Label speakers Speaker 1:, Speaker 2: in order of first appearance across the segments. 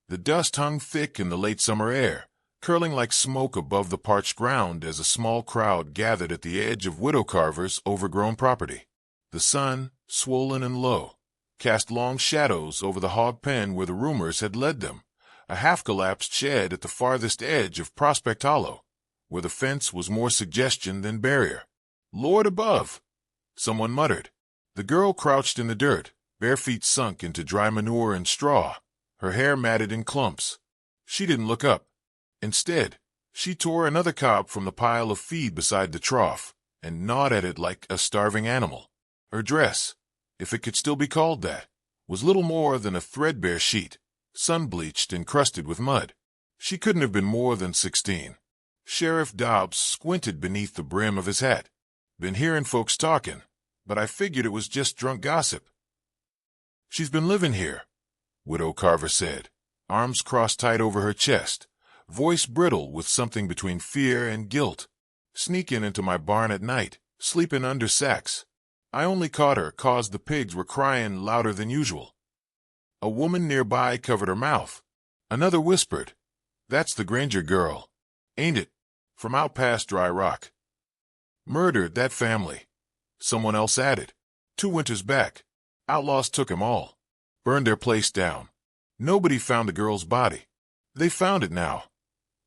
Speaker 1: The dust hung thick in the late summer air, curling like smoke above the parched ground as a small crowd gathered at the edge of Widow Carver's overgrown property. The sun, swollen and low, cast long shadows over the hog pen where the rumors had led them, a half-collapsed shed at the farthest edge of Prospect Hollow, where the fence was more suggestion than barrier. "Lord above!" someone muttered. The girl crouched in the dirt, bare feet sunk into dry manure and straw, her hair matted in clumps. She didn't look up. Instead, she tore another cob from the pile of feed beside the trough and gnawed at it like a starving animal. Her dress, if it could still be called that, was little more than a threadbare sheet, sun-bleached and crusted with mud. She couldn't have been more than 16. Sheriff Dobbs squinted beneath the brim of his hat. "Been hearing folks talking, but I figured it was just drunk gossip." "She's been living here," Widow Carver said, arms crossed tight over her chest, voice brittle with something between fear and guilt. "Sneaking into my barn at night, sleeping under sacks. I only caught her 'cause the pigs were crying louder than usual." A woman nearby covered her mouth. Another whispered, "That's the Granger Girl, ain't it? From out past Dry Rock. Murdered that family." Someone else added, "2 winters back. Outlaws took 'em all. Burned their place down. Nobody found the girl's body. They found it now,"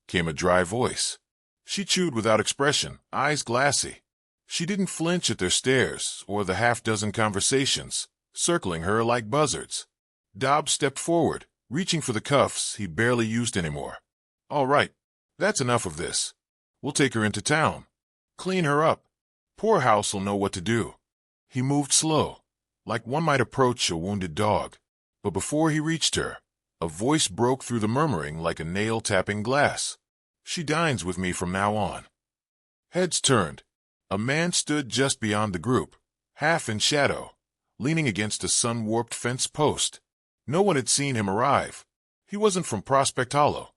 Speaker 1: came a dry voice. She chewed without expression, eyes glassy. She didn't flinch at their stares or the half-dozen conversations, circling her like buzzards. Dobbs stepped forward, reaching for the cuffs he barely used anymore. "All right, that's enough of this. We'll take her into town. Clean her up. Poor house'll know what to do." He moved slow, like one might approach a wounded dog. But before he reached her, a voice broke through the murmuring like a nail tapping glass. "She dines with me from now on." Heads turned. A man stood just beyond the group, half in shadow, leaning against a sun-warped fence post. No one had seen him arrive. He wasn't from Prospect Hollow,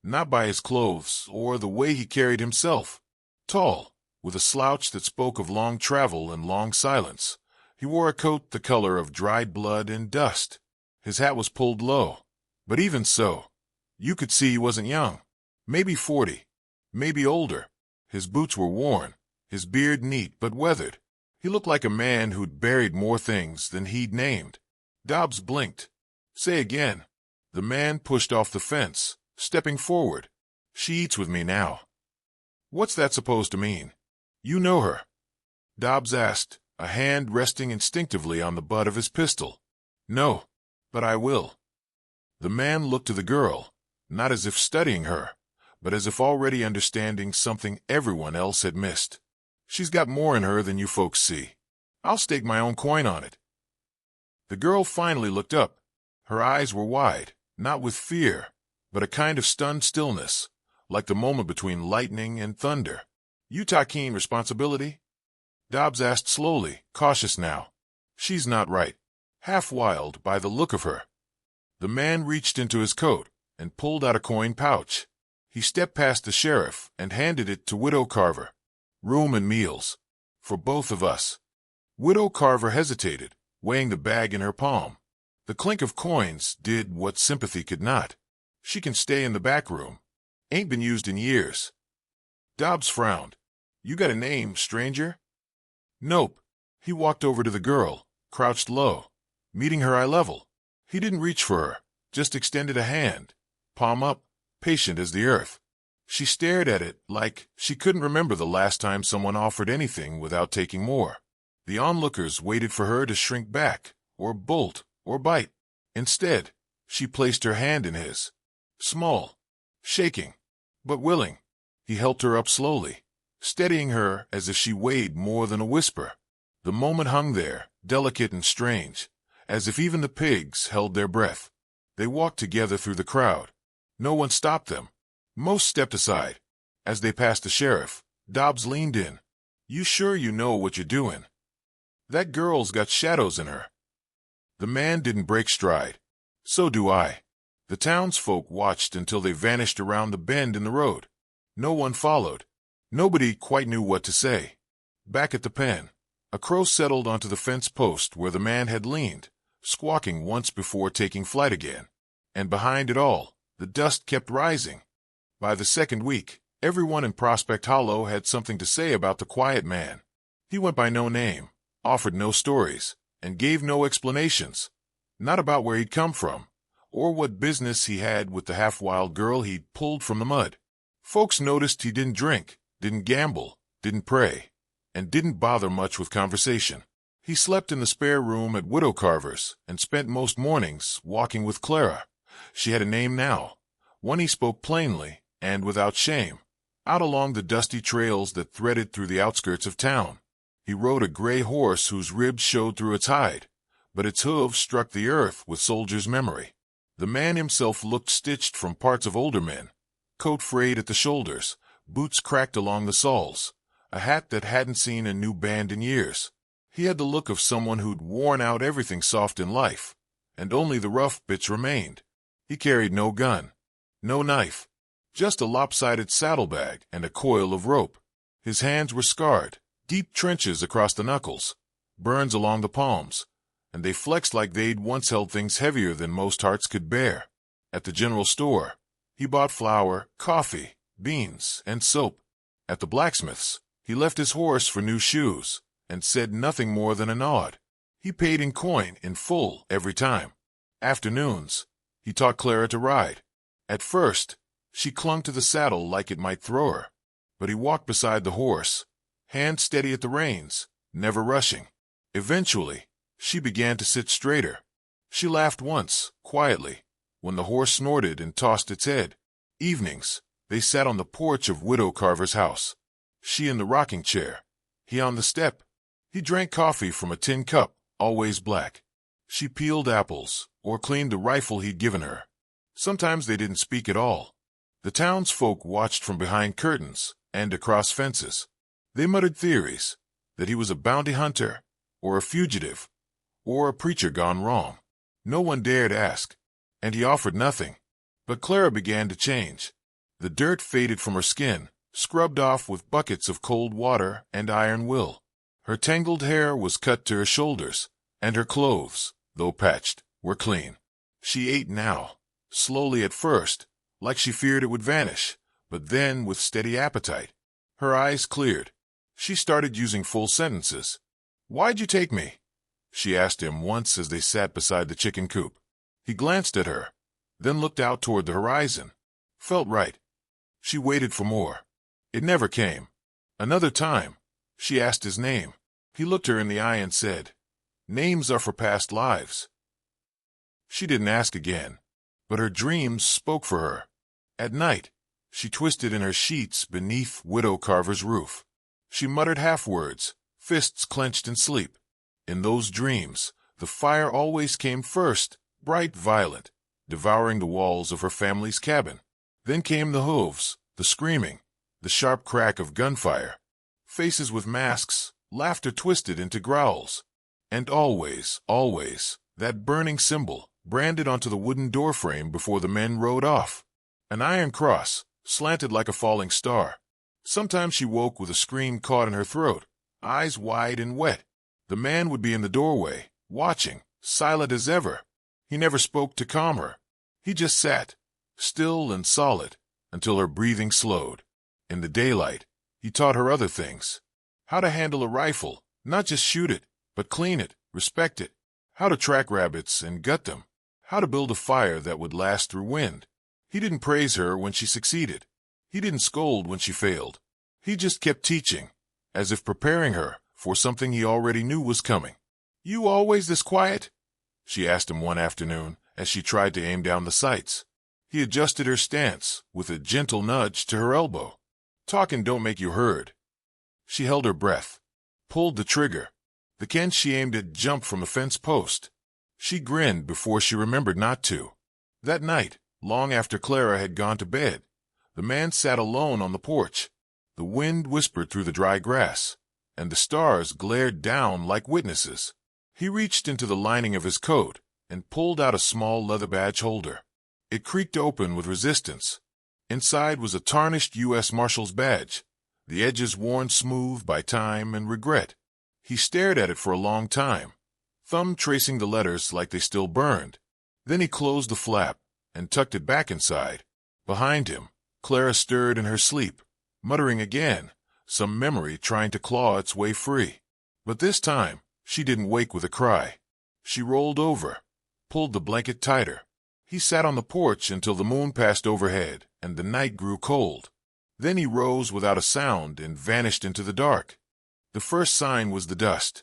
Speaker 1: not by his clothes or the way he carried himself. Tall, with a slouch that spoke of long travel and long silence, he wore a coat the color of dried blood and dust. His hat was pulled low, but even so, you could see he wasn't young. Maybe 40, maybe older. His boots were worn, his beard neat but weathered. He looked like a man who'd buried more things than he'd named. Dobbs blinked. "Say again." The man pushed off the fence, stepping forward. "She eats with me now." "What's that supposed to mean?" "You know her?" Dobbs asked, a hand resting instinctively on the butt of his pistol. "No, but I will." The man looked to the girl, not as if studying her, but as if already understanding something everyone else had missed. "She's got more in her than you folks see. I'll stake my own coin on it." The girl finally looked up. Her eyes were wide, not with fear, but a kind of stunned stillness, like the moment between lightning and thunder. "You taking responsibility?" Dobbs asked slowly, cautious now. "She's not right. Half wild by the look of her." The man reached into his coat and pulled out a coin pouch. He stepped past the sheriff and handed it to Widow Carver. "Room and meals. For both of us." Widow Carver hesitated, weighing the bag in her palm. The clink of coins did what sympathy could not. "She can stay in the back room. Ain't been used in years." Dobbs frowned. "You got a name, stranger?" "Nope." He walked over to the girl, crouched low, meeting her eye level. He didn't reach for her, just extended a hand, palm up, patient as the earth. She stared at it like she couldn't remember the last time someone offered anything without taking more. The onlookers waited for her to shrink back, or bolt, or bite. Instead, she placed her hand in his. Small, shaking, but willing. He helped her up slowly, steadying her as if she weighed more than a whisper. The moment hung there, delicate and strange, as if even the pigs held their breath. They walked together through the crowd. No one stopped them. Most stepped aside. As they passed the sheriff, Dobbs leaned in. "You sure you know what you're doing? That girl's got shadows in her." The man didn't break stride. "So do I." The townsfolk watched until they vanished around the bend in the road. No one followed. Nobody quite knew what to say. Back at the pen, a crow settled onto the fence post where the man had leaned, squawking once before taking flight again. And behind it all, the dust kept rising. By the second week, everyone in Prospect Hollow had something to say about the quiet man. He went by no name, offered no stories, and gave no explanations. Not about where he'd come from, or what business he had with the half-wild girl he'd pulled from the mud. Folks noticed he didn't drink, didn't gamble, didn't pray, and didn't bother much with conversation. He slept in the spare room at Widow Carver's and spent most mornings walking with Clara. She had a name now, one he spoke plainly and without shame, out along the dusty trails that threaded through the outskirts of town. He rode a gray horse whose ribs showed through its hide, but its hooves struck the earth with soldier's memory. The man himself looked stitched from parts of older men, coat frayed at the shoulders, boots cracked along the soles, a hat that hadn't seen a new band in years. He had the look of someone who'd worn out everything soft in life, and only the rough bits remained. He carried no gun, no knife, just a lopsided saddlebag and a coil of rope. His hands were scarred, deep trenches across the knuckles, burns along the palms, and they flexed like they'd once held things heavier than most hearts could bear. At the general store, he bought flour, coffee, beans, and soap. At the blacksmith's, he left his horse for new shoes, and said nothing more than a nod. He paid in coin in full every time. Afternoons, he taught Clara to ride. At first, she clung to the saddle like it might throw her, but he walked beside the horse, hand steady at the reins, never rushing. Eventually, she began to sit straighter. She laughed once, quietly, when the horse snorted and tossed its head. Evenings, they sat on the porch of Widow Carver's house, she in the rocking chair, he on the step. He drank coffee from a tin cup, always black. She peeled apples, or cleaned the rifle he'd given her. Sometimes they didn't speak at all. The townsfolk watched from behind curtains and across fences. They muttered theories, that he was a bounty hunter, or a fugitive, or a preacher gone wrong. No one dared ask, and he offered nothing. But Clara began to change. The dirt faded from her skin, scrubbed off with buckets of cold water and iron will. Her tangled hair was cut to her shoulders, and her clothes, though patched, were clean. She ate now, slowly at first, like she feared it would vanish, but then with steady appetite. Her eyes cleared. She started using full sentences. "Why'd you take me?" she asked him once as they sat beside the chicken coop. He glanced at her, then looked out toward the horizon. Felt right. She waited for more. It never came. Another time, she asked his name. He looked her in the eye and said, "Names are for past lives." She didn't ask again, but her dreams spoke for her. At night, she twisted in her sheets beneath Widow Carver's roof. She muttered half-words, fists clenched in sleep. In those dreams, the fire always came first, bright violet, devouring the walls of her family's cabin. Then came the hooves, the screaming, the sharp crack of gunfire. Faces with masks, laughter twisted into growls. And always, always, that burning symbol, branded onto the wooden doorframe before the men rode off. An iron cross, slanted like a falling star. Sometimes she woke with a scream caught in her throat, eyes wide and wet. The man would be in the doorway, watching, silent as ever. He never spoke to calm her. He just sat, still and solid, until her breathing slowed. In the daylight, he taught her other things. How to handle a rifle, not just shoot it, but clean it, respect it. How to track rabbits and gut them. How to build a fire that would last through wind. He didn't praise her when she succeeded. He didn't scold when she failed. He just kept teaching, as if preparing her for something he already knew was coming. "You always this quiet?" she asked him one afternoon as she tried to aim down the sights. He adjusted her stance with a gentle nudge to her elbow. "Talking don't make you heard." She held her breath, pulled the trigger. The can she aimed at jumped from a fence post. She grinned before she remembered not to. That night, long after Clara had gone to bed, the man sat alone on the porch. The wind whispered through the dry grass, and the stars glared down like witnesses. He reached into the lining of his coat and pulled out a small leather badge holder. It creaked open with resistance. Inside was a tarnished U.S. Marshal's badge, the edges worn smooth by time and regret. He stared at it for a long time, thumb tracing the letters like they still burned. Then he closed the flap and tucked it back inside. Behind him, Clara stirred in her sleep, muttering again, some memory trying to claw its way free. But this time, she didn't wake with a cry. She rolled over, pulled the blanket tighter. He sat on the porch until the moon passed overhead and the night grew cold. Then he rose without a sound and vanished into the dark. The first sign was the dust.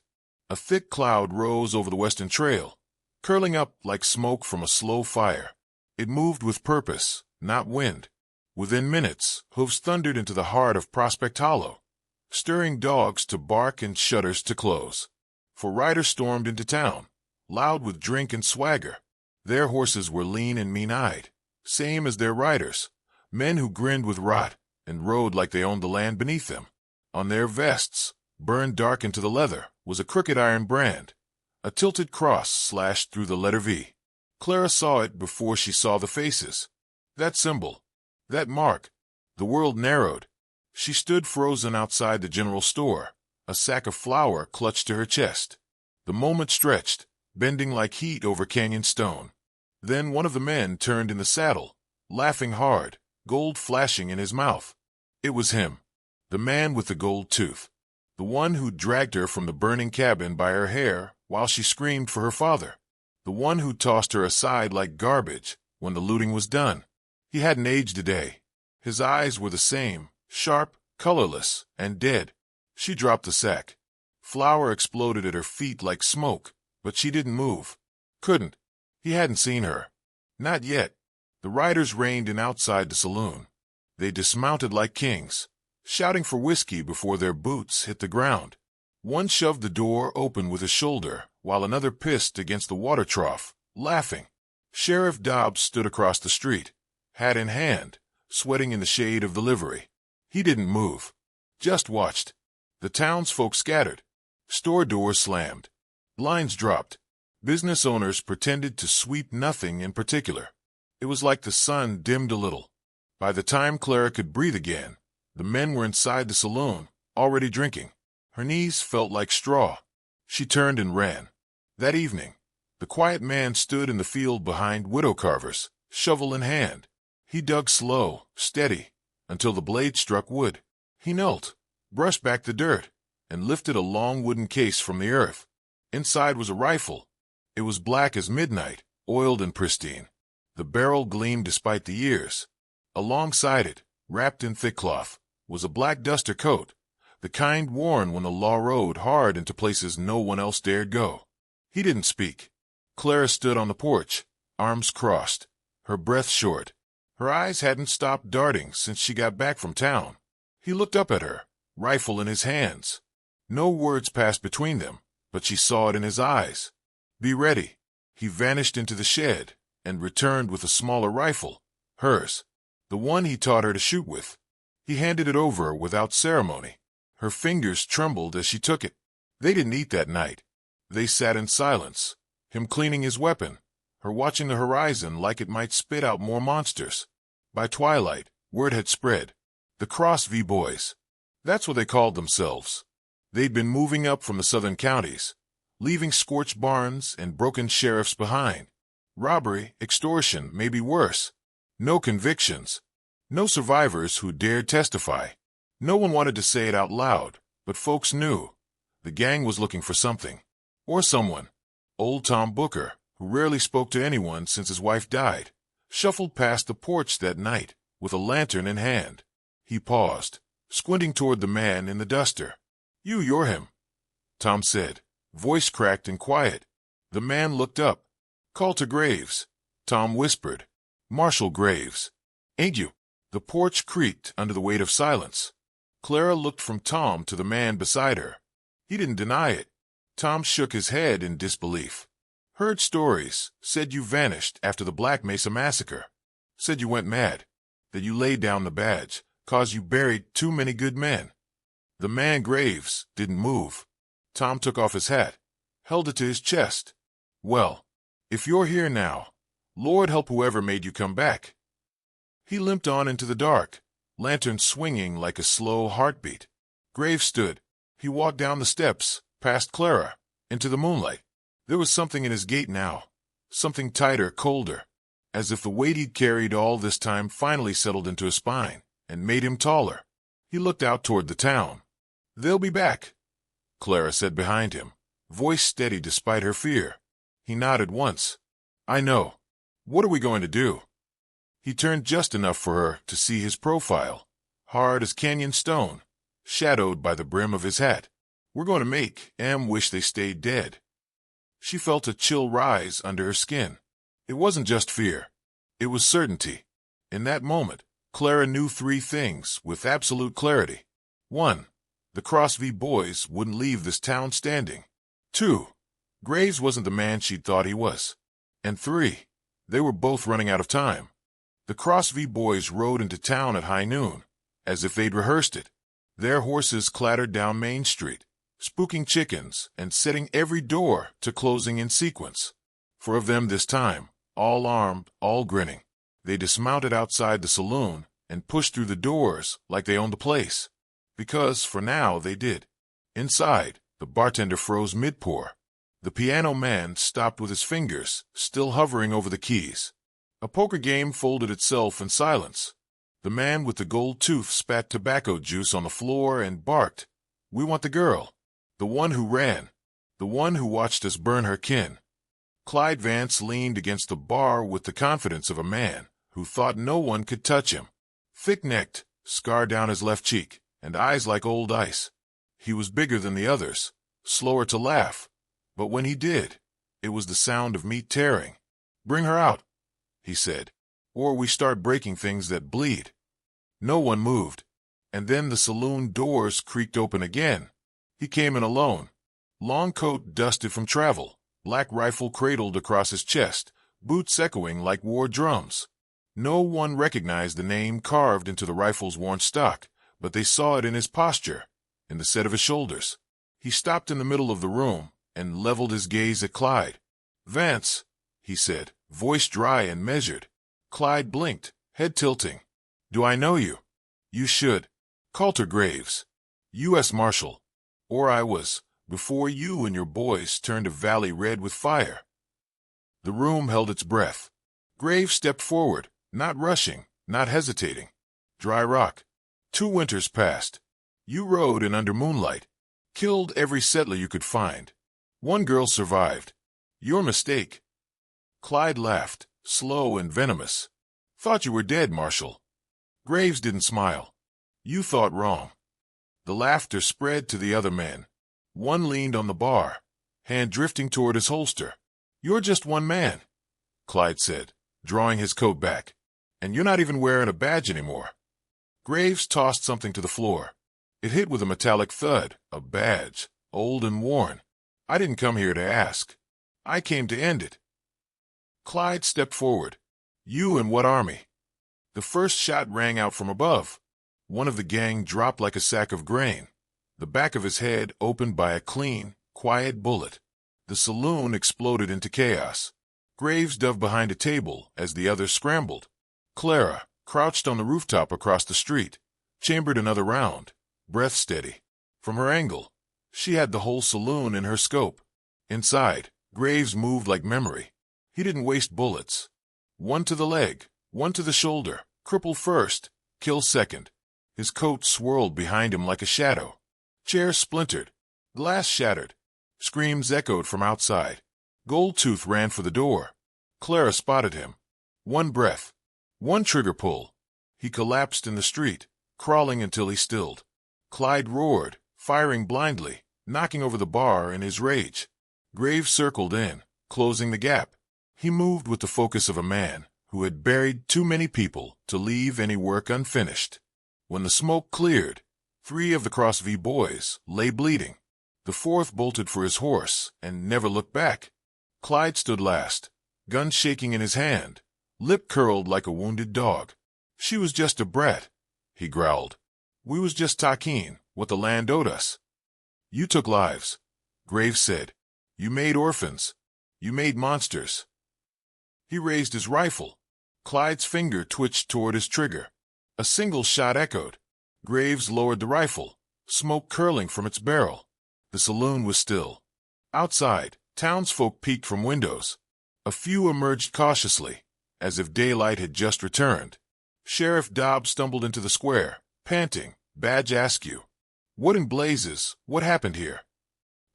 Speaker 1: A thick cloud rose over the western trail, curling up like smoke from a slow fire. It moved with purpose, not wind. Within minutes, hooves thundered into the heart of Prospect Hollow, stirring dogs to bark and shutters to close. For riders stormed into town, loud with drink and swagger. Their horses were lean and mean-eyed, same as their riders, men who grinned with rot and rode like they owned the land beneath them. On their vests, burned dark into the leather, was a crooked iron brand, a tilted cross slashed through the letter V. Clara saw it before she saw the faces. That symbol, that mark. The world narrowed. She stood frozen outside the general store, a sack of flour clutched to her chest. The moment stretched, bending like heat over canyon stone. Then one of the men turned in the saddle, laughing hard, gold flashing in his mouth. It was him, the man with the gold tooth, the one who dragged her from the burning cabin by her hair while she screamed for her father, the one who tossed her aside like garbage when the looting was done. He hadn't aged a day. His eyes were the same, sharp, colorless, and dead. She dropped the sack. Flour exploded at her feet like smoke, but she didn't move. Couldn't. He hadn't seen her. Not yet. The riders reined in outside the saloon. They dismounted like kings, shouting for whiskey before their boots hit the ground. One shoved the door open with his shoulder, while another pissed against the water trough, laughing. Sheriff Dobbs stood across the street, hat in hand, sweating in the shade of the livery. He didn't move, just watched. The townsfolk scattered. Store doors slammed. Blinds dropped. Business owners pretended to sweep nothing in particular. It was like the sun dimmed a little. By the time Clara could breathe again, the men were inside the saloon, already drinking. Her knees felt like straw. She turned and ran. That evening, the quiet man stood in the field behind widow carvers, shovel in hand. He dug slow, steady, until the blade struck wood. He knelt, brushed back the dirt, and lifted a long wooden case from the earth. Inside was a rifle. It was black as midnight, oiled and pristine. The barrel gleamed despite the years. Alongside it, wrapped in thick cloth, was a black duster coat, the kind worn when the law rode hard into places no one else dared go. He didn't speak. Clara stood on the porch, arms crossed, her breath short. Her eyes hadn't stopped darting since she got back from town. He looked up at her, rifle in his hands. No words passed between them, but she saw it in his eyes. Be ready. He vanished into the shed and returned with a smaller rifle, hers, the one he taught her to shoot with. He handed it over without ceremony. Her fingers trembled as she took it. They didn't eat that night. They sat in silence, him cleaning his weapon, her watching the horizon like it might spit out more monsters. By twilight, word had spread. The Cross V Boys. That's what they called themselves. They'd been moving up from the southern counties, leaving scorched barns and broken sheriffs behind. Robbery, extortion, maybe worse. No convictions. No survivors who dared testify. No one wanted to say it out loud, but folks knew. The gang was looking for something. Or someone. Old Tom Booker, who rarely spoke to anyone since his wife died, shuffled past the porch that night, with a lantern in hand. He paused, squinting toward the man in the duster. You're him, Tom said, voice cracked and quiet. The man looked up. Call to Graves, Tom whispered. Marshal Graves. Ain't you? The porch creaked under the weight of silence. Clara looked from Tom to the man beside her. He didn't deny it. Tom shook his head in disbelief. Heard stories, said you vanished after the Black Mesa massacre. Said you went mad, that you laid down the badge, 'cause you buried too many good men. The man Graves didn't move. Tom took off his hat, held it to his chest. Well, if you're here now, Lord help whoever made you come back. He limped on into the dark, lantern swinging like a slow heartbeat. Graves stood. He walked down the steps, past Clara, into the moonlight. There was something in his gait now, something tighter, colder. as if the weight he'd carried all this time finally settled into his spine and made him taller. He looked out toward the town. "They'll be back," Clara said behind him, voice steady despite her fear. He nodded once. "I know. What are we going to do?" He turned just enough for her to see his profile, hard as canyon stone, shadowed by the brim of his hat. "We're going to make Em wish they stayed dead." She felt a chill rise under her skin. It wasn't just fear. It was certainty. In that moment, Clara knew 3 things with absolute clarity. 1. The Cross V boys wouldn't leave this town standing. 2. Graves wasn't the man she'd thought he was. And 3. They were both running out of time. The Cross V boys rode into town at high noon, as if they'd rehearsed it. Their horses clattered down Main Street, spooking chickens and setting every door to closing in sequence. 4 of them this time, all armed, all grinning. They dismounted outside the saloon and pushed through the doors like they owned the place. Because, for now, they did. Inside, the bartender froze mid-pour. The piano man stopped with his fingers still hovering over the keys. A poker game folded itself in silence. The man with the gold tooth spat tobacco juice on the floor and barked, "We want the girl. The one who ran. The one who watched us burn her kin." Clyde Vance leaned against the bar with the confidence of a man who thought no one could touch him. Thick-necked, scar down his left cheek, and eyes like old ice. He was bigger than the others, slower to laugh, but when he did, it was the sound of meat tearing. "Bring her out," he said, "or we start breaking things that bleed." No one moved, and then the saloon doors creaked open again. He came in alone. Long coat dusted from travel, black rifle cradled across his chest, boots echoing like war drums. No one recognized the name carved into the rifle's worn stock, but they saw it in his posture, in the set of his shoulders. He stopped in the middle of the room and leveled his gaze at Clyde. "Vance," he said, voice dry and measured. Clyde blinked, head tilting. "Do I know you?" "You should. Coulter Graves. U.S. Marshal. Or I was, before you and your boys turned a valley red with fire." The room held its breath. Graves stepped forward, not rushing, not hesitating. "Dry rock. 2 winters passed. You rode in under moonlight. Killed every settler you could find. 1 girl survived. Your mistake." Clyde laughed, slow and venomous. "Thought you were dead, Marshal." Graves didn't smile. "You thought wrong." The laughter spread to the other men. One leaned on the bar, hand drifting toward his holster. "You're just one man," Clyde said, drawing his coat back. "And you're not even wearing a badge anymore." Graves tossed something to the floor. It hit with a metallic thud, a badge, old and worn. "I didn't come here to ask. I came to end it." Clyde stepped forward. "You and what army?" The first shot rang out from above. One of the gang dropped like a sack of grain, the back of his head opened by a clean, quiet bullet. The saloon exploded into chaos. Graves dove behind a table as the others scrambled. Clara, crouched on the rooftop across the street, chambered another round, breath steady. From her angle, she had the whole saloon in her scope. Inside, Graves moved like memory. He didn't waste bullets. 1 to the leg, 1 to the shoulder, cripple first, kill second. His coat swirled behind him like a shadow. Chairs splintered. Glass shattered. Screams echoed from outside. Goldtooth ran for the door. Clara spotted him. 1 breath. 1 trigger pull. He collapsed in the street, crawling until he stilled. Clyde roared, firing blindly, knocking over the bar in his rage. Graves circled in, closing the gap. He moved with the focus of a man who had buried too many people to leave any work unfinished. When the smoke cleared, 3 of the Cross V boys lay bleeding. The 4th bolted for his horse and never looked back. Clyde stood last, gun shaking in his hand, lip curled like a wounded dog. "She was just a brat," he growled. "We was just talking what the land owed us." "You took lives," Graves said. "You made orphans. You made monsters." He raised his rifle. Clyde's finger twitched toward his trigger. A single shot echoed. Graves lowered the rifle, smoke curling from its barrel. The saloon was still. Outside, townsfolk peeked from windows. A few emerged cautiously, as if daylight had just returned. Sheriff Dobbs stumbled into the square, panting, badge askew. What in blazes, what happened here?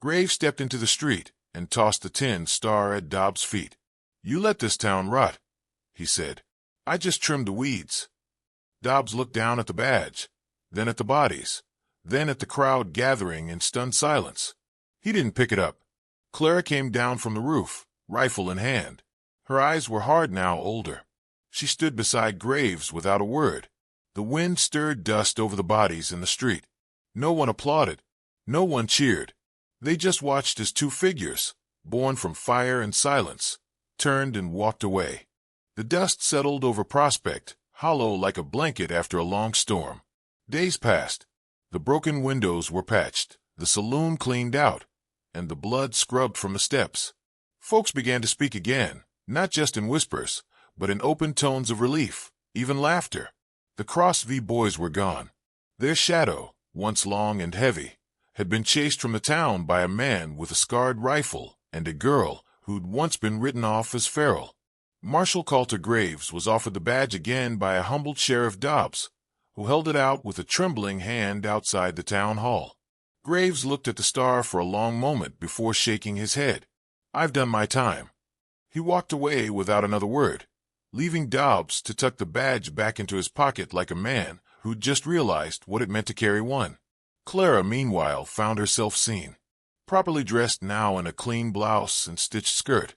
Speaker 1: Graves stepped into the street and tossed the tin star at Dobbs' feet. You let this town rot, he said. I just trimmed the weeds. Dobbs looked down at the badge, then at the bodies, then at the crowd gathering in stunned silence. He didn't pick it up. Clara came down from the roof, rifle in hand. Her eyes were hard now, older. She stood beside Graves without a word. The wind stirred dust over the bodies in the street. No one applauded. No one cheered. They just watched as two figures, born from fire and silence, turned and walked away. The dust settled over Prospect, hollow like a blanket after a long storm. Days passed. The broken windows were patched, the saloon cleaned out, and the blood scrubbed from the steps. Folks began to speak again, not just in whispers, but in open tones of relief, even laughter. The Cross V boys were gone. Their shadow, once long and heavy, had been chased from the town by a man with a scarred rifle and a girl who'd once been written off as feral. Marshal Coulter Graves was offered the badge again by a humbled Sheriff Dobbs, who held it out with a trembling hand outside the town hall. Graves looked at the star for a long moment before shaking his head. I've done my time. He walked away without another word, leaving Dobbs to tuck the badge back into his pocket like a man who'd just realized what it meant to carry one. Clara, meanwhile, found herself seen, properly dressed now in a clean blouse and stitched skirt,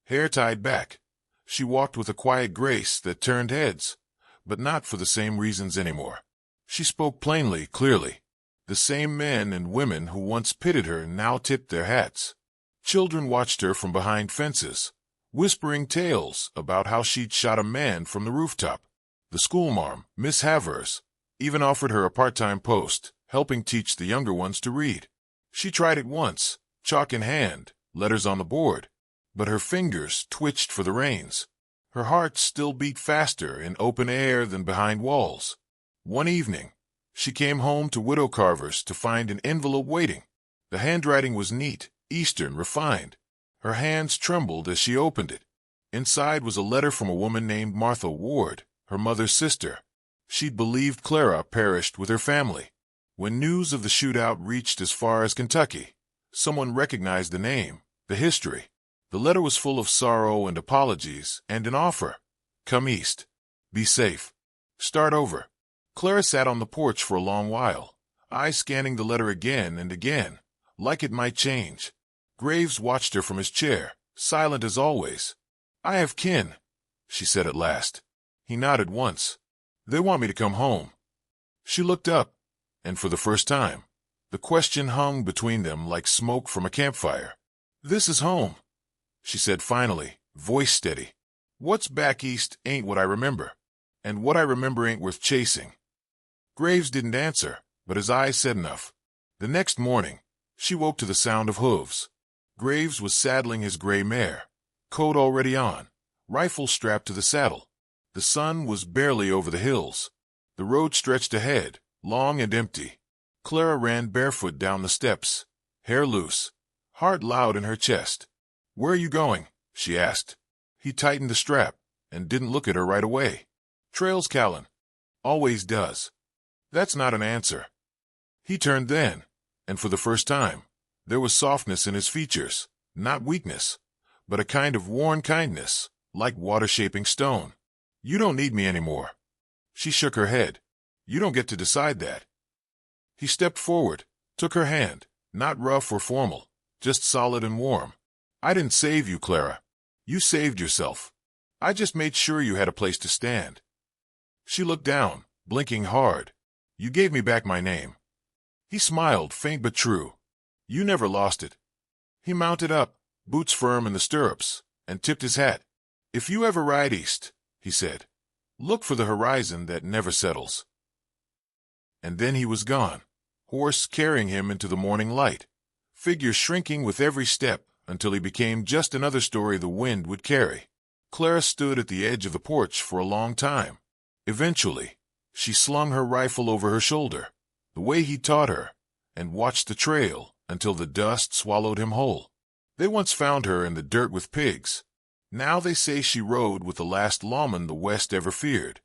Speaker 1: hair tied back. She walked with a quiet grace that turned heads, but not for the same reasons anymore. She spoke plainly, clearly. The same men and women who once pitied her now tipped their hats. Children watched her from behind fences, whispering tales about how she'd shot a man from the rooftop. The schoolmarm, Miss Havers, even offered her a part-time post, helping teach the younger ones to read. She tried it once, chalk in hand, letters on the board, but her fingers twitched for the reins. Her heart still beat faster in open air than behind walls. One evening, she came home to Widow Carver's to find an envelope waiting. The handwriting was neat, Eastern, refined. Her hands trembled as she opened it. Inside was a letter from a woman named Martha Ward, her mother's sister. She'd believed Clara perished with her family. When news of the shootout reached as far as Kentucky, someone recognized the name, the history. The letter was full of sorrow and apologies and an offer. Come east. Be safe. Start over. Clara sat on the porch for a long while, eyes scanning the letter again and again, like it might change. Graves watched her from his chair, silent as always. I have kin, she said at last. He nodded once. They want me to come home. She looked up, and for the first time, the question hung between them like smoke from a campfire. This is home, she said finally, voice steady. What's back east ain't what I remember, and what I remember ain't worth chasing. Graves didn't answer, but his eyes said enough. The next morning, she woke to the sound of hooves. Graves was saddling his gray mare, coat already on, rifle strapped to the saddle. The sun was barely over the hills. The road stretched ahead, long and empty. Clara ran barefoot down the steps, hair loose, heart loud in her chest. Where are you going? She asked. He tightened the strap and didn't look at her right away. Trails Callan. Always does. That's not an answer. He turned then, and for the first time, there was softness in his features, not weakness, but a kind of worn kindness, like water-shaping stone. You don't need me anymore. She shook her head. You don't get to decide that. He stepped forward, took her hand, not rough or formal, just solid and warm. I didn't save you, Clara. You saved yourself. I just made sure you had a place to stand. She looked down, blinking hard. You gave me back my name. He smiled, faint but true. You never lost it. He mounted up, boots firm in the stirrups, and tipped his hat. If you ever ride east, he said, look for the horizon that never settles. And then he was gone, horse carrying him into the morning light, figure shrinking with every step until he became just another story the wind would carry. Clara stood at the edge of the porch for a long time. Eventually, she slung her rifle over her shoulder, the way he taught her, and watched the trail until the dust swallowed him whole. They once found her in the dirt with pigs. Now they say she rode with the last lawman the West ever feared,